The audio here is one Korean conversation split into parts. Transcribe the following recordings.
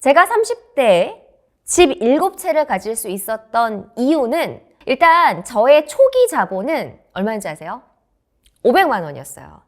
제가 30대에 집 7채를 가질 수 있었던 이유는 일단 저의 초기 자본은 얼마인지 아세요? 500만 원이었어요.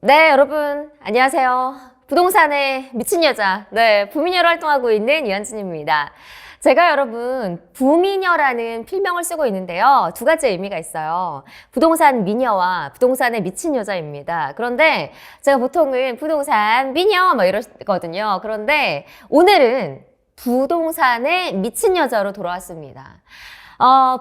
네, 여러분 안녕하세요. 부동산에 미친 여자, 부미녀로 활동하고 있는 이한진입니다. 제가 여러분 부미녀라는 필명을 쓰고 있는데요. 두 가지 의미가 있어요. 부동산 미녀와 부동산에 미친 여자입니다. 그런데 제가 보통은 부동산 미녀 이러거든요. 그런데 오늘은 부동산에 미친 여자로 돌아왔습니다.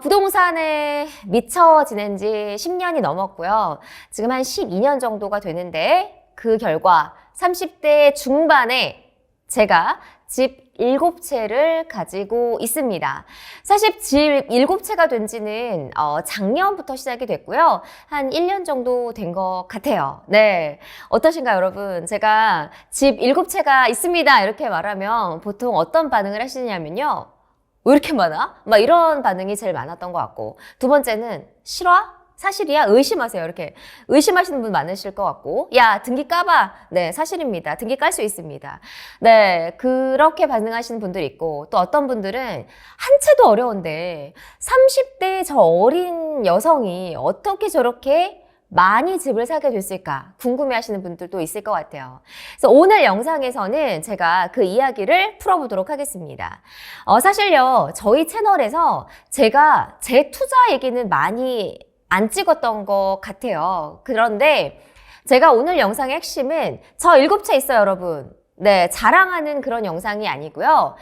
부동산에 미쳐 지낸 지 10년이 넘었고요. 지금 한 12년 정도가 되는데 그 결과 30대 중반에 제가 집 7채를 가지고 있습니다. 사실 집 7채가 된 지는 작년부터 시작이 됐고요. 한 1년 정도 된 것 같아요. 네, 어떠신가요, 여러분? 제가 집 7채가 있습니다 이렇게 말하면 보통 어떤 반응을 하시냐면요. 왜 이렇게 많아? 막 이런 반응이 제일 많았던 것 같고, 두 번째는 실화? 사실이야? 의심하세요. 이렇게 의심하시는 분 많으실 것 같고, 야, 등기 까봐. 네, 사실입니다. 등기 깔 수 있습니다. 네, 그렇게 반응하시는 분들이 있고, 또 어떤 분들은 한 채도 어려운데 30대의 저 어린 여성이 어떻게 저렇게 많이 집을 사게 됐을까 궁금해하시는 분들도 있을 것 같아요. 그래서 오늘 영상에서는 제가 그 이야기를 풀어보도록 하겠습니다. 사실요, 저희 채널에서 제가 제 투자 얘기는 많이 안 찍었던 것 같아요. 그런데 제가 오늘 영상의 핵심은 저 7채 있어요, 여러분. 네, 자랑하는 그런 영상이 아니고요.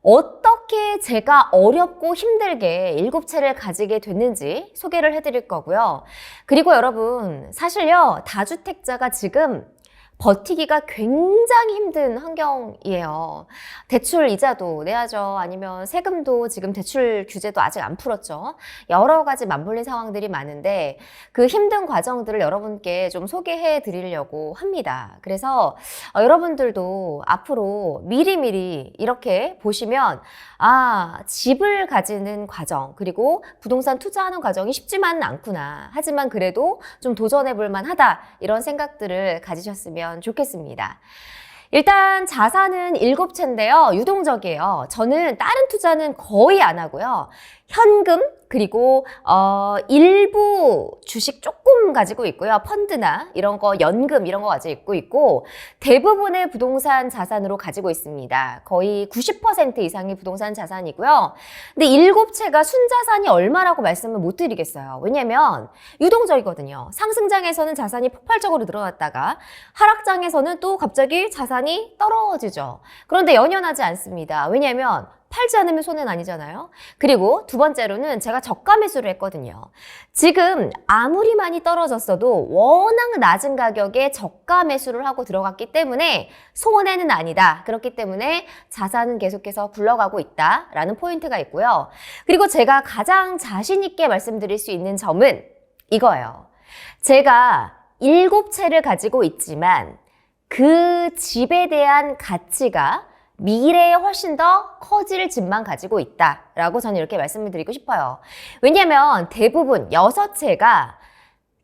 어떻게 제가 어렵고 힘들게 7채를 가지게 됐는지 소개를 해드릴 거고요. 그리고 여러분, 사실요, 다주택자가 지금 버티기가 굉장히 힘든 환경이에요. 대출 이자도 내야죠. 아니면 세금도 지금 대출 규제도 아직 안 풀었죠. 여러 가지 맞물린 상황들이 많은데 그 힘든 과정들을 여러분께 좀 소개해 드리려고 합니다. 그래서 여러분들도 앞으로 미리미리 이렇게 보시면 집을 가지는 과정 그리고 부동산 투자하는 과정이 쉽지만은 않구나. 하지만 그래도 좀 도전해 볼 만하다. 이런 생각들을 가지셨으면 좋겠습니다. 일단 자산은 7채인데요. 유동적이에요. 저는 다른 투자는 거의 안 하고요. 현금 그리고 일부 주식 조금 가지고 있고요. 펀드나 이런 거 연금 이런 거 가지고 있고 대부분의 부동산 자산으로 가지고 있습니다. 거의 90% 이상이 부동산 자산이고요. 근데 7채가 순자산이 얼마라고 말씀을 못 드리겠어요. 왜냐면 유동적이거든요. 상승장에서는 자산이 폭발적으로 늘어났다가 하락장에서는 또 갑자기 자산이 떨어지죠. 그런데 연연하지 않습니다. 왜냐면 팔지 않으면 손해는 아니잖아요. 그리고 두 번째로는 제가 저가 매수를 했거든요. 지금 아무리 많이 떨어졌어도 워낙 낮은 가격에 저가 매수를 하고 들어갔기 때문에 손해는 아니다. 그렇기 때문에 자산은 계속해서 굴러가고 있다라는 포인트가 있고요. 그리고 제가 가장 자신 있게 말씀드릴 수 있는 점은 이거예요. 제가 7채를 가지고 있지만 그 집에 대한 가치가 미래에 훨씬 더 커질 집만 가지고 있다라고 저는 이렇게 말씀을 드리고 싶어요. 왜냐면 대부분 6채가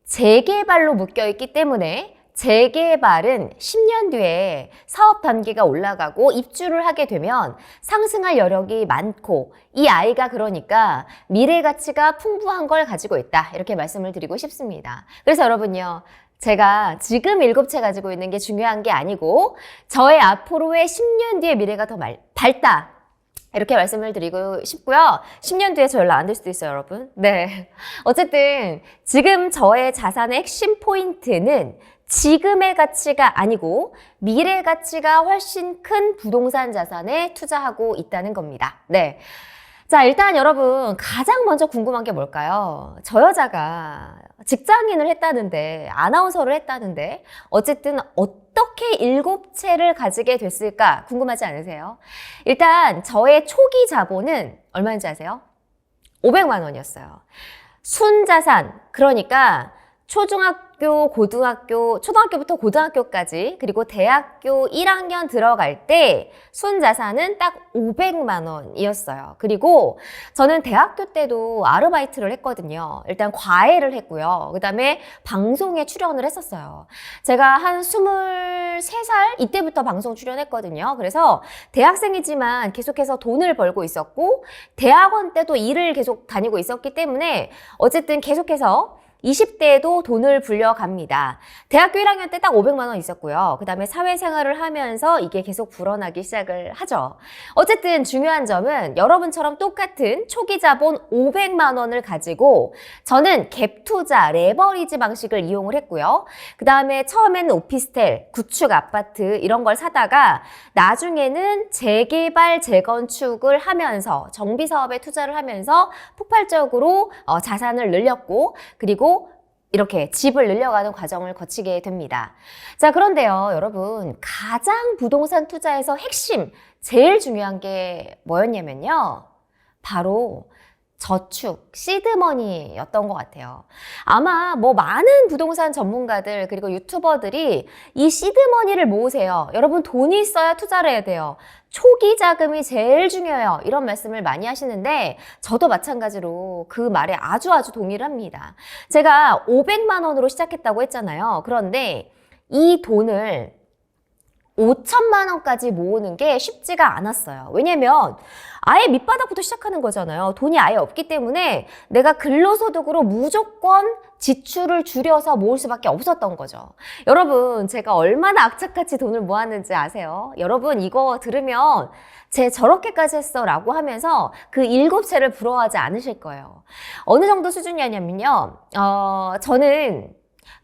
재개발로 묶여있기 때문에 재개발은 10년 뒤에 사업 단계가 올라가고 입주를 하게 되면 상승할 여력이 많고 이 아이가 그러니까 미래 가치가 풍부한 걸 가지고 있다. 이렇게 말씀을 드리고 싶습니다. 그래서 여러분요. 제가 지금 7채 가지고 있는 게 중요한 게 아니고 저의 앞으로의 10년 뒤의 미래가 더 밝다. 이렇게 말씀을 드리고 싶고요. 10년 뒤에 저 연락 안 될 수도 있어요, 여러분. 네. 어쨌든 지금 저의 자산의 핵심 포인트는 지금의 가치가 아니고 미래 가치가 훨씬 큰 부동산 자산에 투자하고 있다는 겁니다. 네. 자, 일단 여러분 가장 먼저 궁금한 게 뭘까요? 저 여자가 직장인을 했다는데 아나운서를 했다는데 어쨌든 어떻게 7채를 가지게 됐을까 궁금하지 않으세요? 일단 저의 초기 자본은 얼마인지 아세요? 500만 원이었어요. 순자산, 그러니까 초중학 초등학교부터 고등학교까지, 그리고 대학교 1학년 들어갈 때 순자산은 딱 500만 원이었어요. 그리고 저는 대학교 때도 아르바이트를 했거든요. 일단 과외를 했고요. 그 다음에 방송에 출연을 했었어요. 제가 한 23살 이때부터 방송 출연했거든요. 그래서 대학생이지만 계속해서 돈을 벌고 있었고, 대학원 때도 일을 계속 다니고 있었기 때문에 어쨌든 계속해서 20대에도 돈을 불려갑니다. 대학교 1학년 때 딱 500만 원 있었고요. 그 다음에 사회생활을 하면서 이게 계속 불어나기 시작을 하죠. 어쨌든 중요한 점은 여러분처럼 똑같은 초기 자본 500만 원을 가지고 저는 갭 투자, 레버리지 방식을 이용을 했고요. 그 다음에 처음에는 오피스텔, 구축 아파트 이런 걸 사다가 나중에는 재개발, 재건축을 하면서 정비 사업에 투자를 하면서 폭발적으로 자산을 늘렸고, 그리고 이렇게 집을 늘려가는 과정을 거치게 됩니다. 자, 그런데요, 여러분, 가장 부동산 투자에서 핵심, 제일 중요한 게 뭐였냐면요. 바로 저축, 시드머니였던 것 같아요. 아마 뭐 많은 부동산 전문가들 그리고 유튜버들이 이 시드머니를 모으세요. 여러분 돈이 있어야 투자를 해야 돼요. 초기 자금이 제일 중요해요. 이런 말씀을 많이 하시는데 저도 마찬가지로 그 말에 아주 동의를 합니다. 제가 500만 원으로 시작했다고 했잖아요. 그런데 이 돈을 5천만 원까지 모으는 게 쉽지가 않았어요. 왜냐면 아예 밑바닥부터 시작하는 거잖아요. 돈이 아예 없기 때문에 내가 근로소득으로 무조건 지출을 줄여서 모을 수밖에 없었던 거죠. 여러분, 제가 얼마나 악착같이 돈을 모았는지 아세요? 여러분, 이거 들으면 쟤 저렇게까지 했어 라고 하면서 그 7채를 부러워하지 않으실 거예요. 어느 정도 수준이었냐면요. 저는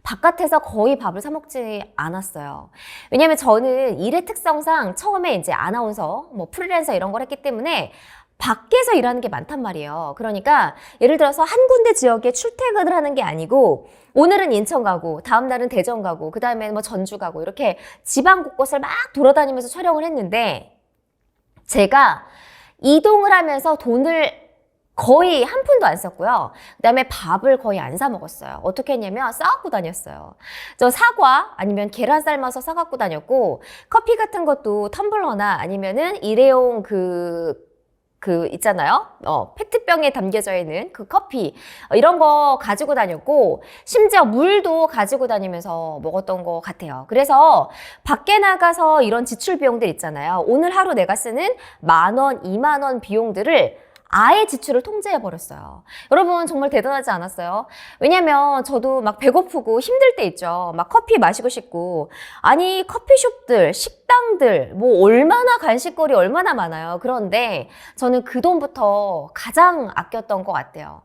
바깥에서 거의 밥을 사 먹지 않았어요. 왜냐면 저는 일의 특성상 처음에 이제 아나운서, 뭐 프리랜서 이런 걸 했기 때문에 밖에서 일하는 게 많단 말이에요. 그러니까 예를 들어서 한 군데 지역에 출퇴근을 하는 게 아니고 오늘은 인천 가고 다음 날은 대전 가고 그 다음에는 뭐 전주 가고 이렇게 지방 곳곳을 막 돌아다니면서 촬영을 했는데 제가 이동을 하면서 돈을 거의 한 푼도 안 썼고요. 그 다음에 밥을 거의 안 사 먹었어요. 어떻게 했냐면 싸갖고 다녔어요. 저 사과 아니면 계란 삶아서 싸갖고 다녔고 커피 같은 것도 텀블러나 아니면은 일회용 있잖아요. 페트병에 담겨져 있는 그 커피 이런 거 가지고 다녔고 심지어 물도 가지고 다니면서 먹었던 것 같아요. 그래서 밖에 나가서 이런 지출 비용들 있잖아요. 오늘 하루 내가 쓰는 10,000원, 20,000원 비용들을 아예 지출을 통제해버렸어요. 여러분 정말 대단하지 않았어요? 왜냐면 저도 막 배고프고 힘들 때 있죠. 막 커피 마시고 싶고 아니 커피숍들, 식당들 뭐 얼마나 간식거리 얼마나 많아요. 그런데 저는 그 돈부터 가장 아꼈던 것 같아요.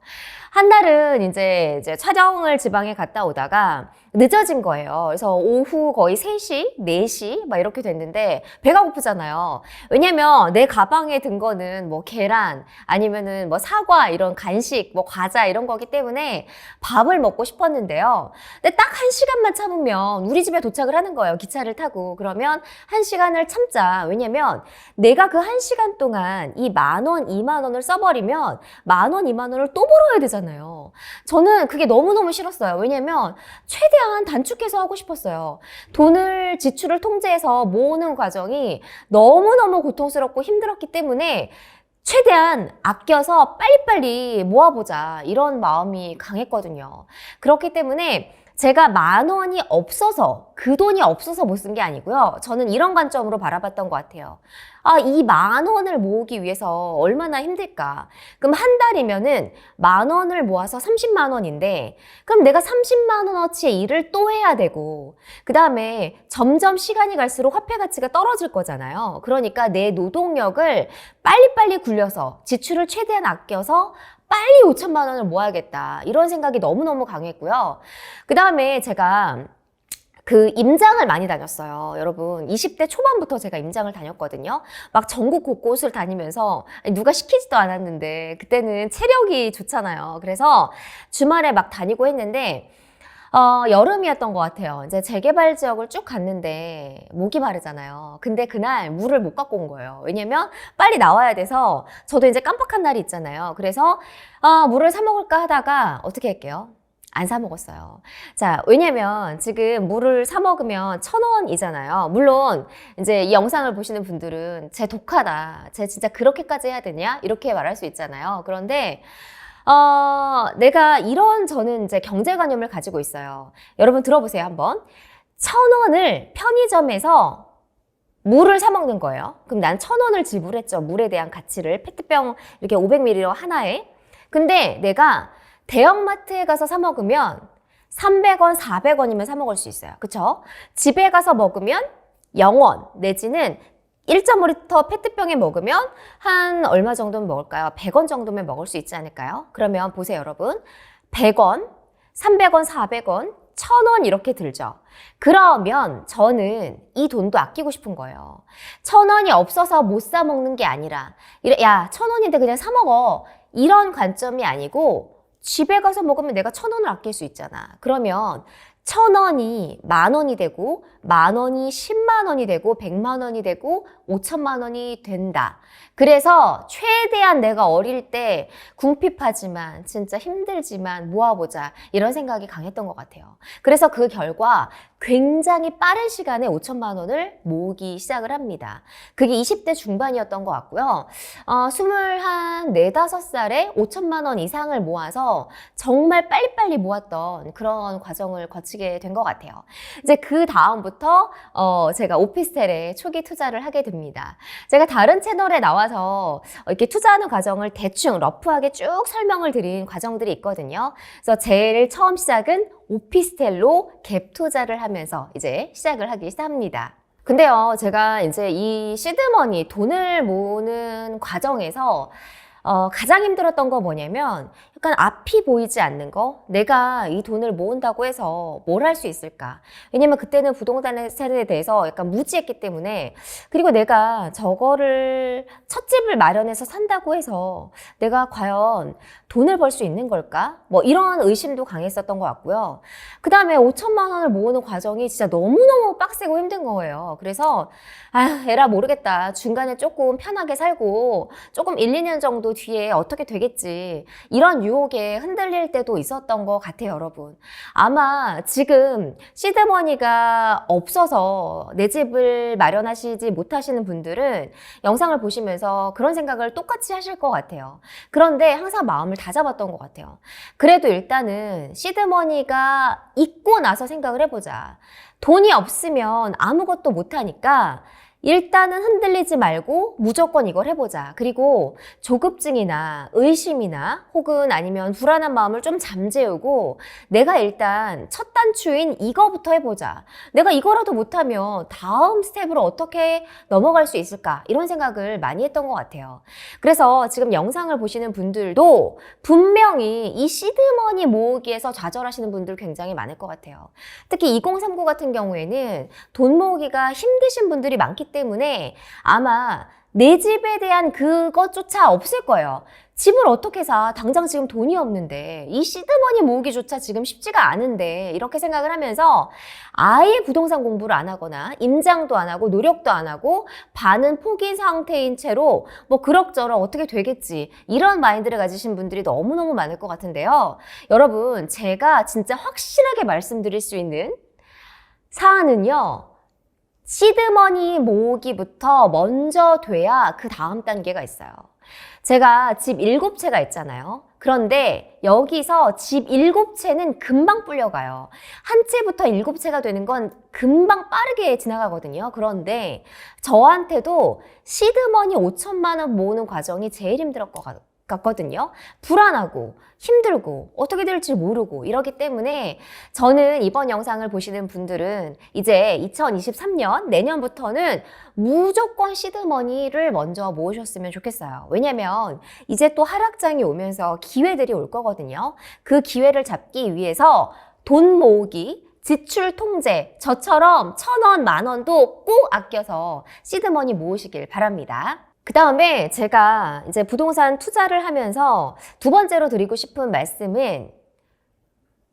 한 날은 이제 촬영을 지방에 갔다 오다가 늦어진 거예요. 그래서 오후 거의 3시, 4시 막 이렇게 됐는데 배가 고프잖아요. 왜냐면 내 가방에 든 거는 뭐 계란 아니면은 뭐 사과 이런 간식, 뭐 과자 이런 거기 때문에 밥을 먹고 싶었는데요. 근데 딱 1시간만 참으면 우리 집에 도착을 하는 거예요. 기차를 타고. 그러면 1시간을 참자. 왜냐면 내가 그 1시간 동안 이 10,000원, 20,000원을 써버리면 10,000원, 20,000원을 또 벌어야 되잖아요. 저는 그게 너무너무 싫었어요. 왜냐면 최대한 단축해서 하고 싶었어요. 돈을, 지출을 통제해서 모으는 과정이 너무너무 고통스럽고 힘들었기 때문에 최대한 아껴서 빨리빨리 모아보자 이런 마음이 강했거든요. 그렇기 때문에 제가 10,000원이 없어서 그 돈이 없어서 못 쓴 게 아니고요. 저는 이런 관점으로 바라봤던 것 같아요. 아, 이 10,000원을 모으기 위해서 얼마나 힘들까? 그럼 한 달이면은 10,000원을 모아서 30만 원인데 그럼 내가 30만 원어치의 일을 또 해야 되고 그 다음에 점점 시간이 갈수록 화폐 가치가 떨어질 거잖아요. 그러니까 내 노동력을 빨리빨리 굴려서 지출을 최대한 아껴서 빨리 5천만 원을 모아야겠다. 이런 생각이 너무너무 강했고요. 그 다음에 제가 그 임장을 많이 다녔어요. 여러분 20대 초반부터 제가 임장을 다녔거든요. 막 전국 곳곳을 다니면서 누가 시키지도 않았는데 그때는 체력이 좋잖아요. 그래서 주말에 막 다니고 했는데 여름이었던 것 같아요. 이제 재개발 지역을 쭉 갔는데 목이 마르잖아요. 근데 그날 물을 못 갖고 온 거예요. 왜냐면 빨리 나와야 돼서 저도 이제 깜빡한 날이 있잖아요. 그래서 물을 사 먹을까 하다가 어떻게 할게요? 안 사 먹었어요. 자, 왜냐면 지금 물을 사 먹으면 1,000원이잖아요. 물론 이제 이 영상을 보시는 분들은 쟤 독하다. 쟤 진짜 그렇게까지 해야 되냐? 이렇게 말할 수 있잖아요. 그런데 내가 이런 저는 이제 경제관념을 가지고 있어요. 여러분 들어보세요, 한번. 1,000원을 편의점에서 물을 사 먹는 거예요. 그럼 난 1,000원을 지불했죠. 물에 대한 가치를. 페트병 이렇게 500ml 하나에. 근데 내가 대형마트에 가서 사 먹으면 300원, 400원이면 사 먹을 수 있어요. 그쵸? 집에 가서 먹으면 0원 내지는 1.5리터 페트병에 먹으면 한 얼마 정도면 먹을까요? 100원 정도면 먹을 수 있지 않을까요? 그러면 보세요, 여러분. 100원, 300원, 400원, 1,000원 이렇게 들죠. 그러면 저는 이 돈도 아끼고 싶은 거예요. 1,000원이 없어서 못 사 먹는 게 아니라 야, 1,000원인데 그냥 사 먹어. 이런 관점이 아니고 집에 가서 먹으면 내가 1,000원을 아낄 수 있잖아. 그러면 1,000원이 10,000원이 되고 10,000원이 10만 원이 되고 100만 원이 되고 5천만 원이 된다. 그래서 최대한 내가 어릴 때 궁핍하지만 진짜 힘들지만 모아보자 이런 생각이 강했던 것 같아요. 그래서 그 결과 굉장히 빠른 시간에 5천만 원을 모으기 시작을 합니다. 그게 20대 중반이었던 것 같고요. 24살에 5천만 원 이상을 모아서 정말 빨리빨리 모았던 그런 과정을 거치게 된 것 같아요. 이제 그 다음부터 제가 오피스텔에 초기 투자를 하게 됩니다. 제가 다른 채널에 나와서 이렇게 투자하는 과정을 대충 러프하게 쭉 설명을 드린 과정들이 있거든요. 그래서 제일 처음 시작은 오피스텔로 갭 투자를 하면서 이제 시작을 하기 시작합니다. 근데요, 제가 이제 이 시드머니 돈을 모으는 과정에서 가장 힘들었던 거 뭐냐면 약간 앞이 보이지 않는 거. 내가 이 돈을 모은다고 해서 뭘 할 수 있을까? 왜냐면 그때는 부동산에 대해서 약간 무지했기 때문에. 그리고 내가 저거를 첫 집을 마련해서 산다고 해서 내가 과연 돈을 벌 수 있는 걸까? 뭐 이런 의심도 강했었던 것 같고요. 그 다음에 5천만 원을 모으는 과정이 진짜 너무너무 빡세고 힘든 거예요. 그래서 에라 모르겠다. 중간에 조금 편하게 살고 조금 1, 2년 정도 뒤에 어떻게 되겠지. 이런 유혹에 흔들릴 때도 있었던 것 같아요, 여러분. 아마 지금 시드머니가 없어서 내 집을 마련하시지 못하시는 분들은 영상을 보시면서 그런 생각을 똑같이 하실 것 같아요. 그런데 항상 마음을 다잡았던 것 같아요. 그래도 일단은 시드머니가 있고 나서 생각을 해보자. 돈이 없으면 아무것도 못하니까 일단은 흔들리지 말고 무조건 이걸 해보자. 그리고 조급증이나 의심이나 혹은 아니면 불안한 마음을 좀 잠재우고 내가 일단 첫 단추인 이거부터 해보자. 내가 이거라도 못하면 다음 스텝으로 어떻게 넘어갈 수 있을까? 이런 생각을 많이 했던 것 같아요. 그래서 지금 영상을 보시는 분들도 분명히 이 시드머니 모으기에서 좌절하시는 분들 굉장히 많을 것 같아요. 특히 2039 같은 경우에는 돈 모으기가 힘드신 분들이 많기 때문에 아마 내 집에 대한 그것조차 없을 거예요. 집을 어떻게 사? 당장 지금 돈이 없는데 이 시드머니 모으기조차 지금 쉽지가 않은데 이렇게 생각을 하면서 아예 부동산 공부를 안 하거나 임장도 안 하고 노력도 안 하고 반은 포기 상태인 채로 뭐 그럭저럭 어떻게 되겠지 이런 마인드를 가지신 분들이 너무너무 많을 것 같은데요. 여러분 제가 진짜 확실하게 말씀드릴 수 있는 사안은요. 시드머니 모으기부터 먼저 돼야 그 다음 단계가 있어요. 제가 집 7채가 있잖아요. 그런데 여기서 집 7채는 금방 불려가요. 한 채부터 7채가 되는 건 금방 빠르게 지나가거든요. 그런데 저한테도 시드머니 5천만 원 모으는 과정이 제일 힘들었을 것 같거든요. 불안하고 힘들고 어떻게 될지 모르고 이러기 때문에 저는 이번 영상을 보시는 분들은 이제 2023년 내년부터는 무조건 시드머니를 먼저 모으셨으면 좋겠어요. 왜냐면 이제 또 하락장이 오면서 기회들이 올 거거든요. 그 기회를 잡기 위해서 돈 모으기 지출 통제, 저처럼 1,000원, 10,000원도 꼭 아껴서 시드머니 모으시길 바랍니다. 그 다음에 제가 이제 부동산 투자를 하면서 두 번째로 드리고 싶은 말씀은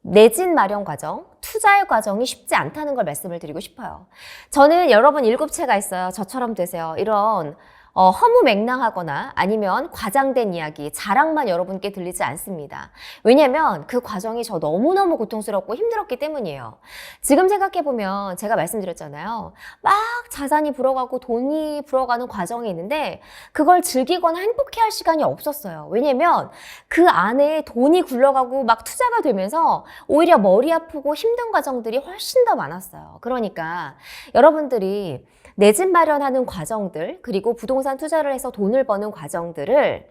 내 집 마련 과정, 투자의 과정이 쉽지 않다는 걸 말씀을 드리고 싶어요. 저는 여러분 7채가 있어요. 저처럼 되세요. 이런 허무맹랑하거나 아니면 과장된 이야기, 자랑만 여러분께 들리지 않습니다. 왜냐면 그 과정이 저 너무너무 고통스럽고 힘들었기 때문이에요. 지금 생각해보면 제가 말씀드렸잖아요. 막 자산이 불어가고 돈이 불어가는 과정이 있는데 그걸 즐기거나 행복해할 시간이 없었어요. 왜냐면 그 안에 돈이 굴러가고 막 투자가 되면서 오히려 머리 아프고 힘든 과정들이 훨씬 더 많았어요. 그러니까 여러분들이 내 집 마련하는 과정들, 그리고 부동산 투자를 해서 돈을 버는 과정들을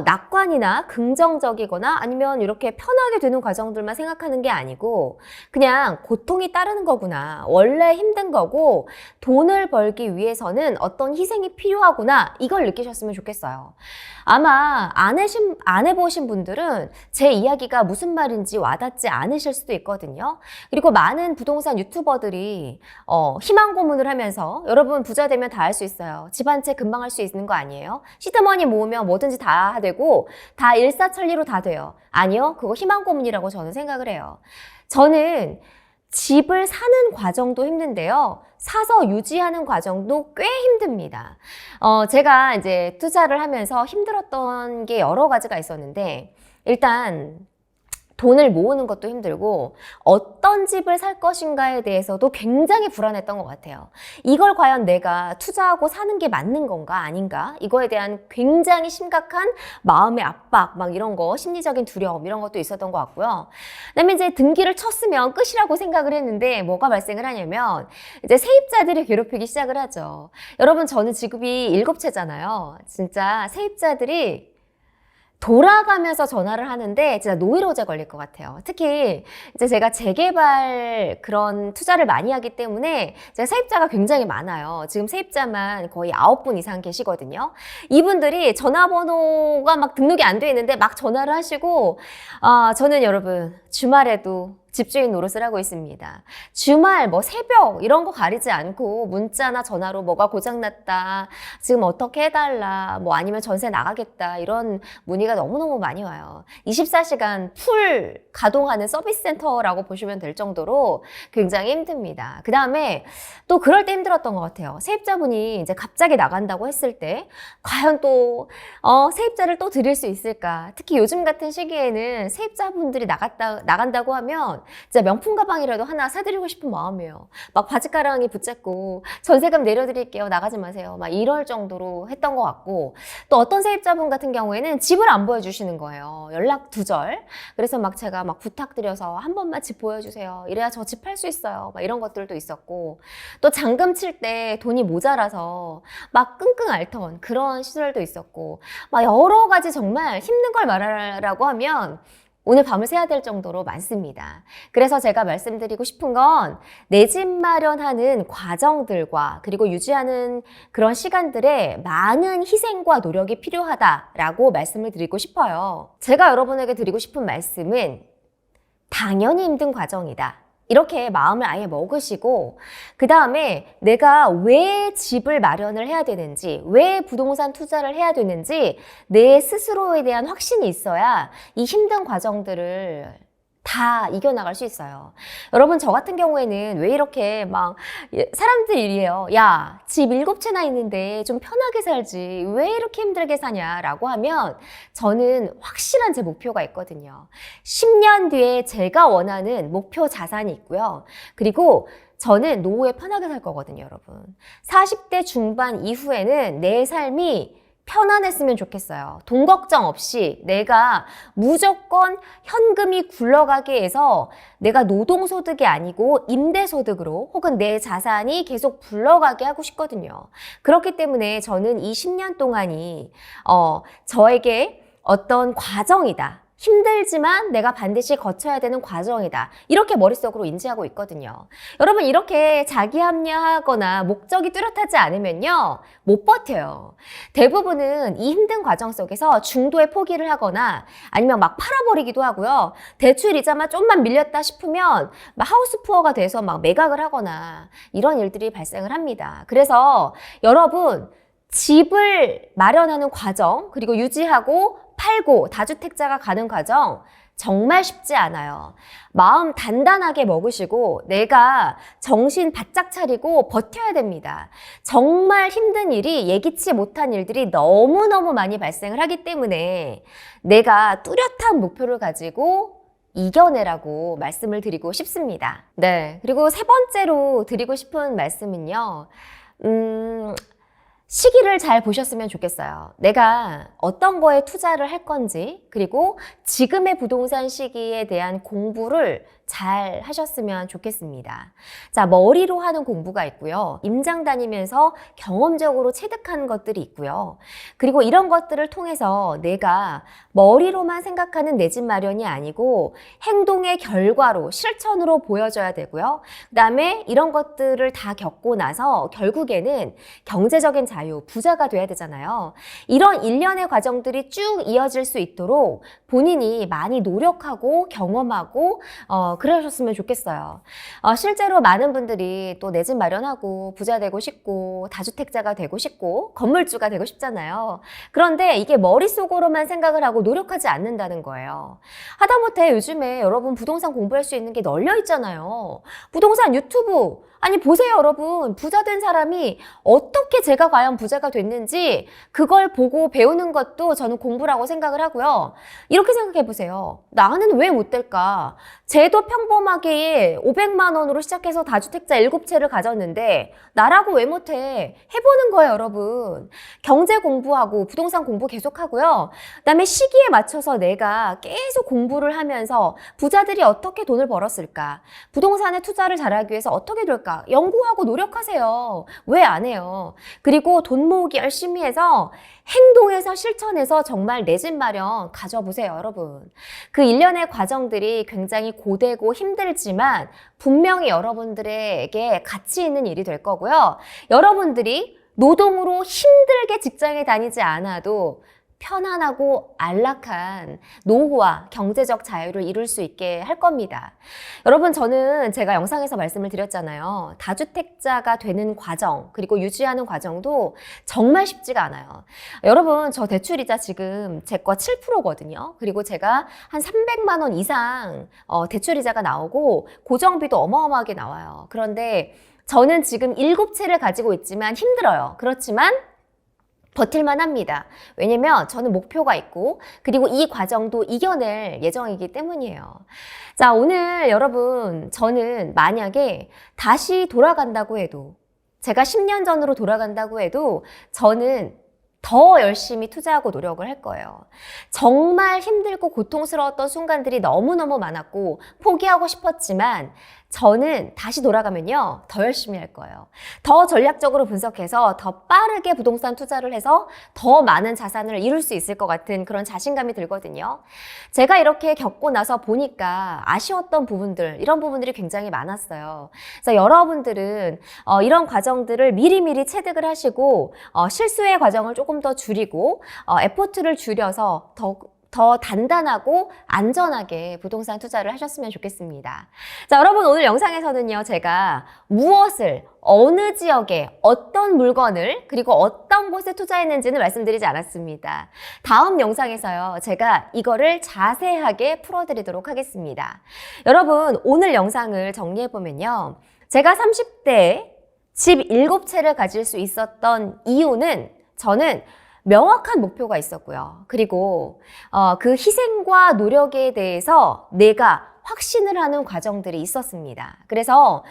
낙관이나 긍정적이거나 아니면 이렇게 편하게 되는 과정들만 생각하는 게 아니고 그냥 고통이 따르는 거구나. 원래 힘든 거고 돈을 벌기 위해서는 어떤 희생이 필요하구나. 이걸 느끼셨으면 좋겠어요. 아마 안 해보신 분들은 제 이야기가 무슨 말인지 와닿지 않으실 수도 있거든요. 그리고 많은 부동산 유튜버들이 희망 고문을 하면서 여러분 부자 되면 다 할 수 있어요. 집 한 채 금방 할 수 있는 거 아니에요? 시드머니 모으면 뭐든지 다 되고 다 일사천리로 다 돼요. 아니요. 그거 희망 고문이라고 저는 생각을 해요. 저는 집을 사는 과정도 힘든데요. 사서 유지하는 과정도 꽤 힘듭니다. 제가 이제 투자를 하면서 힘들었던 게 여러 가지가 있었는데 일단 돈을 모으는 것도 힘들고 어떤 집을 살 것인가에 대해서도 굉장히 불안했던 것 같아요. 이걸 과연 내가 투자하고 사는 게 맞는 건가 아닌가? 이거에 대한 굉장히 심각한 마음의 압박, 막 이런 거, 심리적인 두려움 이런 것도 있었던 것 같고요. 그다음에 이제 등기를 쳤으면 끝이라고 생각을 했는데 뭐가 발생을 하냐면 이제 세입자들이 괴롭히기 시작을 하죠. 여러분 저는 직업이 7채잖아요. 진짜 세입자들이 돌아가면서 전화를 하는데 진짜 노이로제 걸릴 것 같아요. 특히 이제 제가 재개발 그런 투자를 많이 하기 때문에 제가 세입자가 굉장히 많아요. 지금 세입자만 거의 9분 이상 계시거든요. 이분들이 전화번호가 막 등록이 안 돼 있는데 막 전화를 하시고 저는 여러분 주말에도 집주인 노릇을 하고 있습니다. 주말, 뭐 새벽 이런 거 가리지 않고 문자나 전화로 뭐가 고장났다, 지금 어떻게 해달라, 뭐 아니면 전세 나가겠다 이런 문의가 너무너무 많이 와요. 24시간 풀 가동하는 서비스 센터라고 보시면 될 정도로 굉장히 힘듭니다. 그 다음에 또 그럴 때 힘들었던 것 같아요. 세입자분이 이제 갑자기 나간다고 했을 때 과연 또 세입자를 또 드릴 수 있을까? 특히 요즘 같은 시기에는 세입자분들이 나간다고 하면 진짜 명품 가방이라도 하나 사드리고 싶은 마음이에요. 막 바지가랑이 붙잡고 전세금 내려드릴게요. 나가지 마세요. 막 이럴 정도로 했던 것 같고 또 어떤 세입자분 같은 경우에는 집을 안 보여주시는 거예요. 연락 두절. 그래서 막 제가 막 부탁드려서 한 번만 집 보여주세요. 이래야 저 집 팔 수 있어요. 막 이런 것들도 있었고 또 잔금 칠 때 돈이 모자라서 막 끙끙 앓던 그런 시절도 있었고 막 여러 가지 정말 힘든 걸 말하라고 하면 오늘 밤을 새야 될 정도로 많습니다. 그래서 제가 말씀드리고 싶은 건 내 집 마련하는 과정들과 그리고 유지하는 그런 시간들에 많은 희생과 노력이 필요하다라고 말씀을 드리고 싶어요. 제가 여러분에게 드리고 싶은 말씀은 당연히 힘든 과정이다. 이렇게 마음을 아예 먹으시고 그 다음에 내가 왜 집을 마련을 해야 되는지, 왜 부동산 투자를 해야 되는지 내 스스로에 대한 확신이 있어야 이 힘든 과정들을 다 이겨나갈 수 있어요. 여러분 저 같은 경우에는 왜 이렇게 막 사람들이 이래요. 야, 집 7채나 있는데 좀 편하게 살지 왜 이렇게 힘들게 사냐라고 하면 저는 확실한 제 목표가 있거든요. 10년 뒤에 제가 원하는 목표 자산이 있고요. 그리고 저는 노후에 편하게 살 거거든요, 여러분. 40대 중반 이후에는 내 삶이 편안했으면 좋겠어요. 돈 걱정 없이 내가 무조건 현금이 굴러가게 해서 내가 노동소득이 아니고 임대소득으로 혹은 내 자산이 계속 굴러가게 하고 싶거든요. 그렇기 때문에 저는 이 10년 동안이 저에게 어떤 과정이다. 힘들지만 내가 반드시 거쳐야 되는 과정이다. 이렇게 머릿속으로 인지하고 있거든요. 여러분 이렇게 자기 합리화하거나 목적이 뚜렷하지 않으면요. 못 버텨요. 대부분은 이 힘든 과정 속에서 중도에 포기를 하거나 아니면 막 팔아버리기도 하고요. 대출 이자만 좀만 밀렸다 싶으면 막 하우스 푸어가 돼서 막 매각을 하거나 이런 일들이 발생을 합니다. 그래서 여러분 집을 마련하는 과정 그리고 유지하고 팔고 다주택자가 가는 과정 정말 쉽지 않아요. 마음 단단하게 먹으시고 내가 정신 바짝 차리고 버텨야 됩니다. 정말 힘든 일이 예기치 못한 일들이 너무너무 많이 발생을 하기 때문에 내가 뚜렷한 목표를 가지고 이겨내라고 말씀을 드리고 싶습니다. 네. 그리고 세 번째로 드리고 싶은 말씀은요. 시기를 잘 보셨으면 좋겠어요. 내가 어떤 거에 투자를 할 건지, 그리고 지금의 부동산 시기에 대한 공부를 잘 하셨으면 좋겠습니다. 자, 머리로 하는 공부가 있고요. 임장 다니면서 경험적으로 체득하는 것들이 있고요. 그리고 이런 것들을 통해서 내가 머리로만 생각하는 내 집 마련이 아니고 행동의 결과로, 실천으로 보여줘야 되고요. 그 다음에 이런 것들을 다 겪고 나서 결국에는 경제적인 자유, 부자가 돼야 되잖아요. 이런 일련의 과정들이 쭉 이어질 수 있도록 본인이 많이 노력하고 경험하고 그러셨으면 좋겠어요. 실제로 많은 분들이 또 내 집 마련하고 부자 되고 싶고 다주택자가 되고 싶고 건물주가 되고 싶잖아요. 그런데 이게 머릿속으로만 생각을 하고 노력하지 않는다는 거예요. 하다못해 요즘에 여러분 부동산 공부할 수 있는 게 널려 있잖아요. 부동산 유튜브 아니 보세요 여러분. 부자 된 사람이 어떻게 제가 과연 부자가 됐는지 그걸 보고 배우는 것도 저는 공부라고 생각을 하고요. 이렇게 생각해 보세요. 나는 왜 못 될까? 쟤도 평범하게 500만 원으로 시작해서 다주택자 7채를 가졌는데 나라고 왜 못해? 해보는 거예요 여러분. 경제 공부하고 부동산 공부 계속 하고요. 그다음에 시기에 맞춰서 내가 계속 공부를 하면서 부자들이 어떻게 돈을 벌었을까? 부동산에 투자를 잘하기 위해서 어떻게 될까? 연구하고 노력하세요. 왜 안 해요? 그리고 돈 모으기 열심히 해서 행동해서 실천해서 정말 내 집 마련 가져보세요, 여러분. 그 일련의 과정들이 굉장히 고되고 힘들지만 분명히 여러분들에게 가치 있는 일이 될 거고요. 여러분들이 노동으로 힘들게 직장에 다니지 않아도 편안하고 안락한 노후와 경제적 자유를 이룰 수 있게 할 겁니다. 여러분, 저는 제가 영상에서 말씀을 드렸잖아요. 다주택자가 되는 과정, 그리고 유지하는 과정도 정말 쉽지가 않아요. 여러분, 저 대출이자 지금 제 거 7%거든요. 그리고 제가 한 300만 원 이상 대출이자가 나오고 고정비도 어마어마하게 나와요. 그런데 저는 지금 7채를 가지고 있지만 힘들어요. 그렇지만 버틸만 합니다. 왜냐면 저는 목표가 있고 그리고 이 과정도 이겨낼 예정이기 때문이에요. 자, 오늘 여러분 저는 만약에 다시 돌아간다고 해도 제가 10년 전으로 돌아간다고 해도 저는 더 열심히 투자하고 노력을 할 거예요. 정말 힘들고 고통스러웠던 순간들이 너무너무 많았고 포기하고 싶었지만 저는 다시 돌아가면요 더 열심히 할 거예요. 더 전략적으로 분석해서 더 빠르게 부동산 투자를 해서 더 많은 자산을 이룰 수 있을 것 같은 그런 자신감이 들거든요. 제가 이렇게 겪고 나서 보니까 아쉬웠던 부분들, 이런 부분들이 굉장히 많았어요. 그래서 여러분들은 이런 과정들을 미리미리 체득을 하시고 실수의 과정을 조금 더 줄이고 에포트를 줄여서 더 단단하고 안전하게 부동산 투자를 하셨으면 좋겠습니다. 자, 여러분 오늘 영상에서는요, 제가 무엇을, 어느 지역에, 어떤 물건을, 그리고 어떤 곳에 투자했는지는 말씀드리지 않았습니다. 다음 영상에서요, 제가 이거를 자세하게 풀어드리도록 하겠습니다. 여러분, 오늘 영상을 정리해보면요, 제가 30대에 집 7채를 가질 수 있었던 이유는 저는 명확한 목표가 있었고요. 그리고 그 희생과 노력에 대해서 내가 확신을 하는 과정들이 있었습니다. 그래서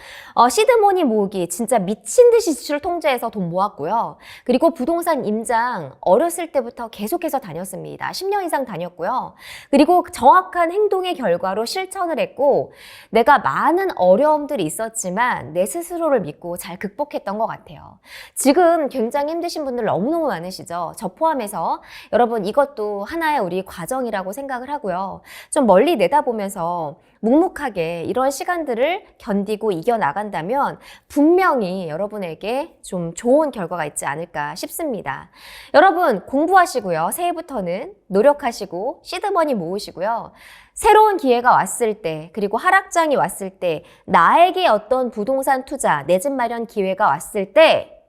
시드머니 모으기 진짜 미친 듯이 지출 통제해서 돈 모았고요. 그리고 부동산 임장 어렸을 때부터 계속해서 다녔습니다. 10년 이상 다녔고요. 그리고 정확한 행동의 결과로 실천을 했고 내가 많은 어려움들이 있었지만 내 스스로를 믿고 잘 극복했던 것 같아요. 지금 굉장히 힘드신 분들 너무너무 많으시죠? 저 포함해서 여러분 이것도 하나의 우리 과정이라고 생각을 하고요. 좀 멀리 내다보면서 묵묵하게 이런 시간들을 견디고 이겨나간다면 분명히 여러분에게 좀 좋은 결과가 있지 않을까 싶습니다. 여러분 공부하시고요. 새해부터는 노력하시고 시드머니 모으시고요. 새로운 기회가 왔을 때 그리고 하락장이 왔을 때 나에게 어떤 부동산 투자, 내 집 마련 기회가 왔을 때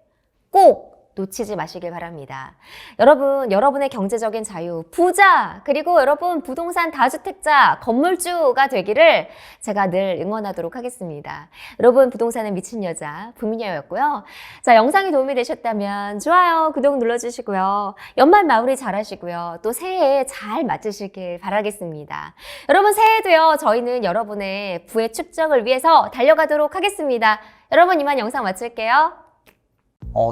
꼭 놓치지 마시길 바랍니다. 여러분, 여러분의 경제적인 자유, 부자, 그리고 여러분 부동산 다주택자, 건물주가 되기를 제가 늘 응원하도록 하겠습니다. 여러분, 부동산에 미친 여자, 부민여였고요. 자, 영상이 도움이 되셨다면 좋아요, 구독 눌러주시고요. 연말 마무리 잘 하시고요. 또 새해에 잘 맞으시길 바라겠습니다. 여러분, 새해도요, 저희는 여러분의 부의 축적을 위해서 달려가도록 하겠습니다. 여러분, 이만 영상 마칠게요.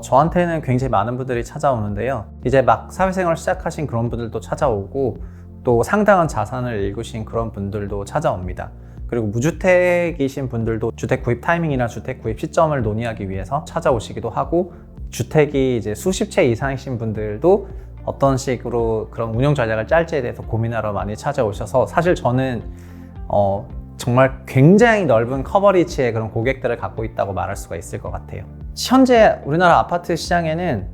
저한테는 굉장히 많은 분들이 찾아오는데요. 이제 막 사회생활을 시작하신 그런 분들도 찾아오고 또 상당한 자산을 일구신 그런 분들도 찾아옵니다. 그리고 무주택이신 분들도 주택 구입 타이밍이나 주택 구입 시점을 논의하기 위해서 찾아오시기도 하고, 주택이 이제 수십 채 이상이신 분들도 어떤 식으로 그런 운영 전략을 짤지에 대해서 고민하러 많이 찾아오셔서, 사실 저는 정말 굉장히 넓은 커버리지의 그런 고객들을 갖고 있다고 말할 수가 있을 것 같아요. 현재 우리나라 아파트 시장에는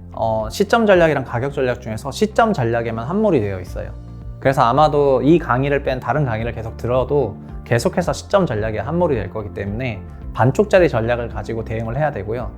시점 전략이랑 가격 전략 중에서 시점 전략에만 함몰이 되어 있어요. 그래서 아마도 이 강의를 뺀 다른 강의를 계속 들어도 계속해서 시점 전략에 함몰이 될 거기 때문에 반쪽짜리 전략을 가지고 대응을 해야 되고요.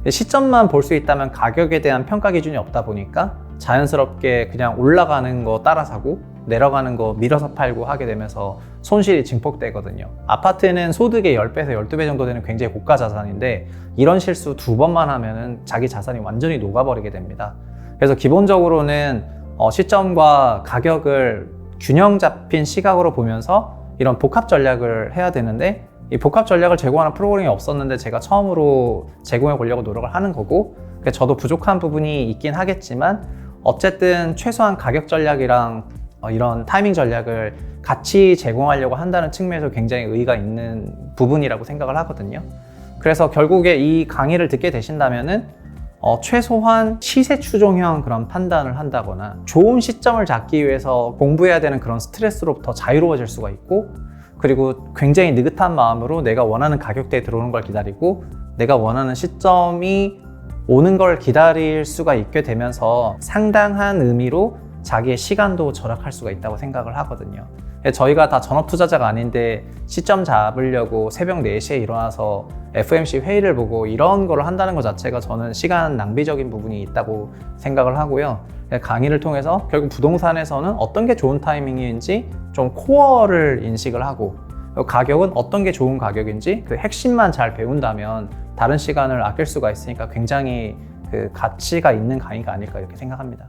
시점만 볼 수 있다면 가격에 대한 평가 기준이 없다 보니까 자연스럽게 그냥 올라가는 거 따라 사고 내려가는 거 밀어서 팔고 하게 되면서 손실이 증폭되거든요. 아파트는 소득의 10배에서 12배 정도 되는 굉장히 고가 자산인데, 이런 실수 2번만 하면은 자기 자산이 완전히 녹아버리게 됩니다. 그래서 기본적으로는 시점과 가격을 균형 잡힌 시각으로 보면서 이런 복합 전략을 해야 되는데, 이 복합 전략을 제공하는 프로그램이 없었는데 제가 처음으로 제공해 보려고 노력을 하는 거고, 저도 부족한 부분이 있긴 하겠지만 어쨌든 최소한 가격 전략이랑 이런 타이밍 전략을 같이 제공하려고 한다는 측면에서 굉장히 의의가 있는 부분이라고 생각을 하거든요. 그래서 결국에 이 강의를 듣게 되신다면은 최소한 시세 추종형 그런 판단을 한다거나 좋은 시점을 잡기 위해서 공부해야 되는 그런 스트레스로부터 자유로워질 수가 있고, 그리고 굉장히 느긋한 마음으로 내가 원하는 가격대에 들어오는 걸 기다리고 내가 원하는 시점이 오는 걸 기다릴 수가 있게 되면서 상당한 의미로 자기의 시간도 절약할 수가 있다고 생각을 하거든요. 저희가 다 전업 투자자가 아닌데 시점 잡으려고 새벽 4시에 일어나서 FOMC 회의를 보고 이런 걸 한다는 것 자체가 저는 시간 낭비적인 부분이 있다고 생각을 하고요. 강의를 통해서 결국 부동산에서는 어떤 게 좋은 타이밍인지 좀 코어를 인식을 하고, 가격은 어떤 게 좋은 가격인지 그 핵심만 잘 배운다면 다른 시간을 아낄 수가 있으니까 굉장히 그 가치가 있는 강의가 아닐까 이렇게 생각합니다.